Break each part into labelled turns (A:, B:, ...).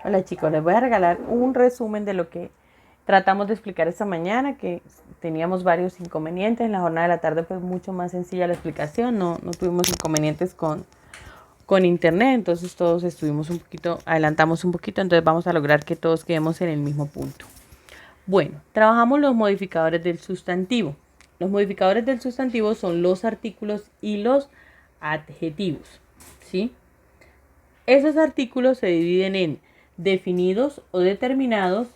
A: Hola chicos, les voy a regalar un resumen de lo que tratamos de explicar esta mañana, que teníamos varios inconvenientes. En la jornada de la tarde fue mucho más sencilla la explicación, no tuvimos inconvenientes con internet, entonces todos estuvimos un poquito, adelantamos un poquito, entonces vamos a lograr que todos quedemos en el mismo punto. Bueno, trabajamos los modificadores del sustantivo. Los modificadores del sustantivo son los artículos y los adjetivos, ¿sí? Esos artículos se dividen en definidos o determinados,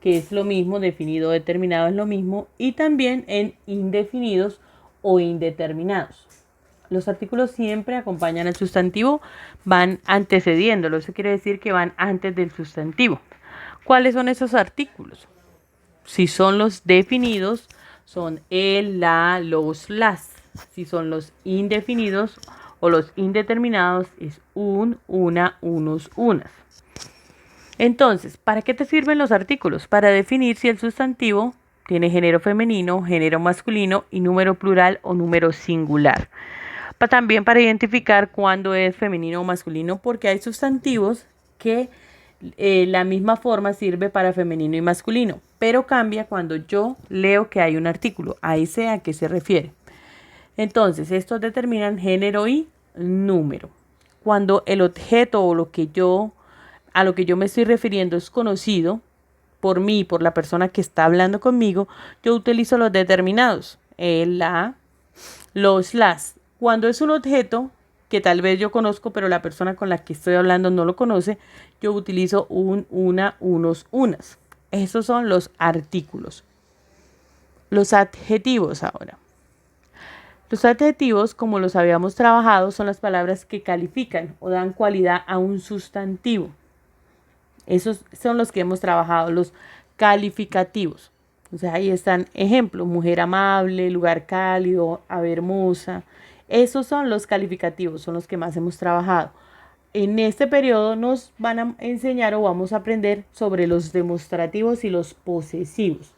A: que es lo mismo, definido o determinado es lo mismo, y también en indefinidos o indeterminados. Los artículos siempre acompañan al sustantivo, van antecediéndolo, eso quiere decir que van antes del sustantivo. ¿Cuáles son esos artículos? Si son los definidos, son el, la, los, las. Si son los indefinidos o los indeterminados, es un, una, unos, unas. Entonces, ¿para qué te sirven los artículos? Para definir si el sustantivo tiene género femenino, género masculino y número plural o número singular. También para identificar cuándo es femenino o masculino, porque hay sustantivos que la misma forma sirve para femenino y masculino, pero cambia cuando yo leo que hay un artículo. Ahí sé a qué se refiere. Entonces, estos determinan género y número. Cuando el objeto o a lo que yo me estoy refiriendo es conocido por mí, por la persona que está hablando conmigo, yo utilizo los determinados, el, la, los, las. Cuando es un objeto que tal vez yo conozco, pero la persona con la que estoy hablando no lo conoce, yo utilizo un, una, unos, unas. Esos son los artículos. Los adjetivos ahora. Los adjetivos, como los habíamos trabajado, son las palabras que califican o dan cualidad a un sustantivo. Esos son los que hemos trabajado, los calificativos. O sea, ahí están ejemplos: mujer amable, lugar cálido, ave hermosa. Esos son los calificativos, son los que más hemos trabajado. En este periodo nos van a enseñar o vamos a aprender sobre los demostrativos y los posesivos.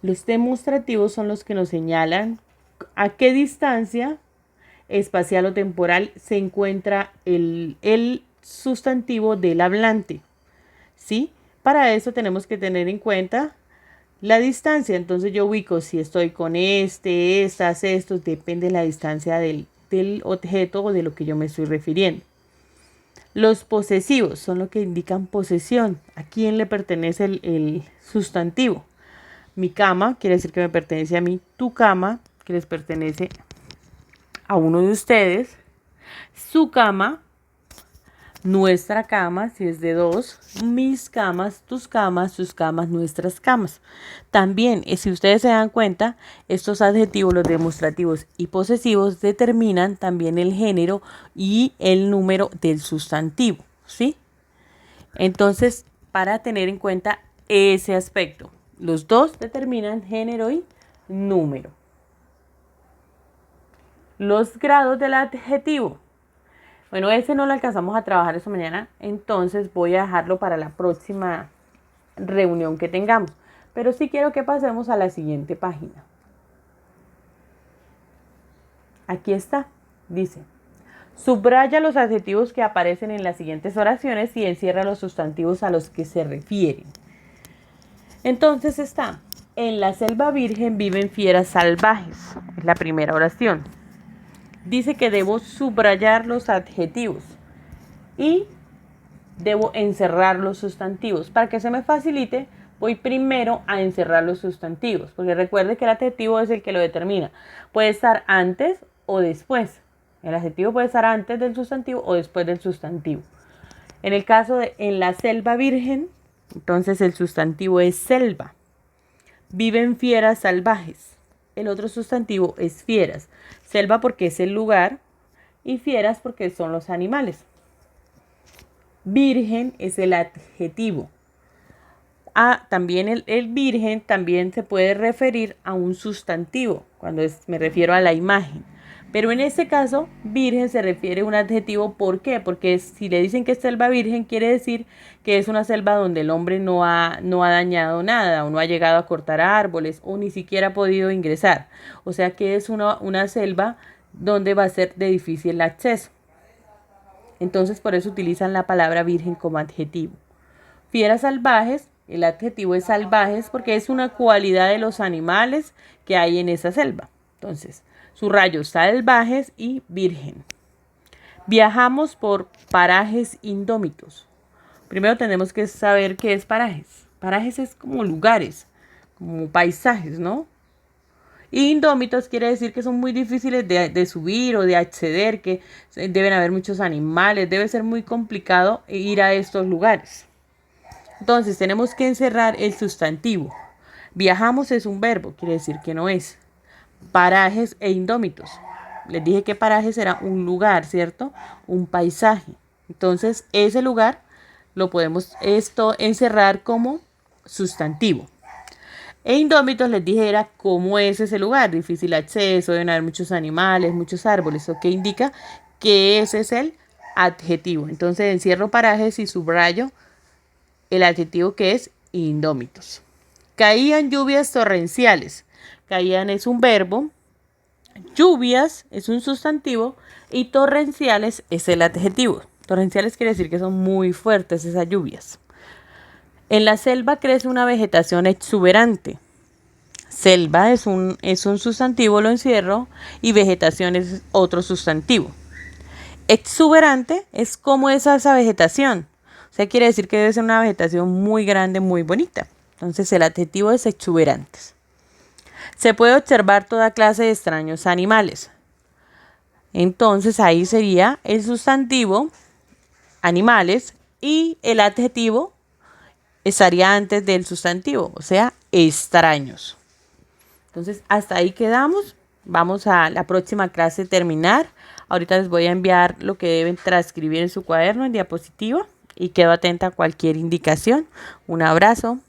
A: Los demostrativos son los que nos señalan a qué distancia espacial o temporal se encuentra el sustantivo del hablante. ¿Sí? Para eso tenemos que tener en cuenta la distancia. Entonces yo ubico si estoy con estas, estos, depende de la distancia del objeto o de lo que yo me estoy refiriendo. Los posesivos son los que indican posesión. ¿A quién le pertenece el sustantivo? Mi cama quiere decir que me pertenece a mí. Tu cama, que les pertenece a uno de ustedes. Su cama, nuestra cama, si es de dos, mis camas, sus camas, nuestras camas. También, si ustedes se dan cuenta, estos adjetivos, los demostrativos y posesivos, determinan también el género y el número del sustantivo, ¿sí? Entonces, para tener en cuenta ese aspecto, los dos determinan género y número. Los grados del adjetivo. Bueno, ese no lo alcanzamos a trabajar esta mañana, entonces voy a dejarlo para la próxima reunión que tengamos. Pero sí quiero que pasemos a la siguiente página. Aquí está, dice: subraya los adjetivos que aparecen en las siguientes oraciones y encierra los sustantivos a los que se refieren. Entonces está: en la selva virgen viven fieras salvajes. Es la primera oración. Dice que debo subrayar los adjetivos y debo encerrar los sustantivos. Para que se me facilite, voy primero a encerrar los sustantivos, porque recuerde que el adjetivo es el que lo determina. Puede estar antes o después. El adjetivo puede estar antes del sustantivo o después del sustantivo. En el caso de en la selva virgen, entonces el sustantivo es selva. Viven fieras salvajes. El otro sustantivo es fieras. Selva porque es el lugar y fieras porque son los animales. Virgen es el adjetivo. También el virgen también se puede referir a un sustantivo cuando me refiero a la imagen. Pero en este caso, virgen se refiere a un adjetivo. ¿Por qué? Porque si le dicen que es selva virgen, quiere decir que es una selva donde el hombre no ha dañado nada, o no ha llegado a cortar árboles, o ni siquiera ha podido ingresar. O sea que es una selva donde va a ser de difícil acceso. Entonces por eso utilizan la palabra virgen como adjetivo. Fieras salvajes, el adjetivo es salvajes porque es una cualidad de los animales que hay en esa selva. Entonces, subrayo salvajes y virgen. Viajamos por parajes indómitos. Primero tenemos que saber qué es parajes. Parajes es como lugares, como paisajes, ¿no? Y indómitos quiere decir que son muy difíciles de subir o de acceder, que deben haber muchos animales, debe ser muy complicado ir a estos lugares. Entonces tenemos que encerrar el sustantivo. Viajamos es un verbo, quiere decir que no es. Parajes e indómitos. Les dije que parajes era un lugar, ¿cierto? Un paisaje. Entonces ese lugar lo podemos encerrar como sustantivo. E indómitos les dije era cómo es ese lugar, difícil acceso, deben haber muchos animales, muchos árboles, lo que indica que ese es el adjetivo. Entonces encierro parajes y subrayo el adjetivo que es indómitos. Caían lluvias torrenciales. Caían es un verbo, lluvias es un sustantivo y torrenciales es el adjetivo. Torrenciales quiere decir que son muy fuertes esas lluvias. En la selva crece una vegetación exuberante. Selva es un sustantivo, lo encierro, y vegetación es otro sustantivo. Exuberante es como es esa vegetación. O sea, quiere decir que debe ser una vegetación muy grande, muy bonita. Entonces el adjetivo es exuberantes. Se puede observar toda clase de extraños animales. Entonces ahí sería el sustantivo animales y el adjetivo estaría antes del sustantivo, o sea, extraños. Entonces hasta ahí quedamos. Vamos a la próxima clase terminar. Ahorita les voy a enviar lo que deben transcribir en su cuaderno en diapositiva y quedo atenta a cualquier indicación. Un abrazo.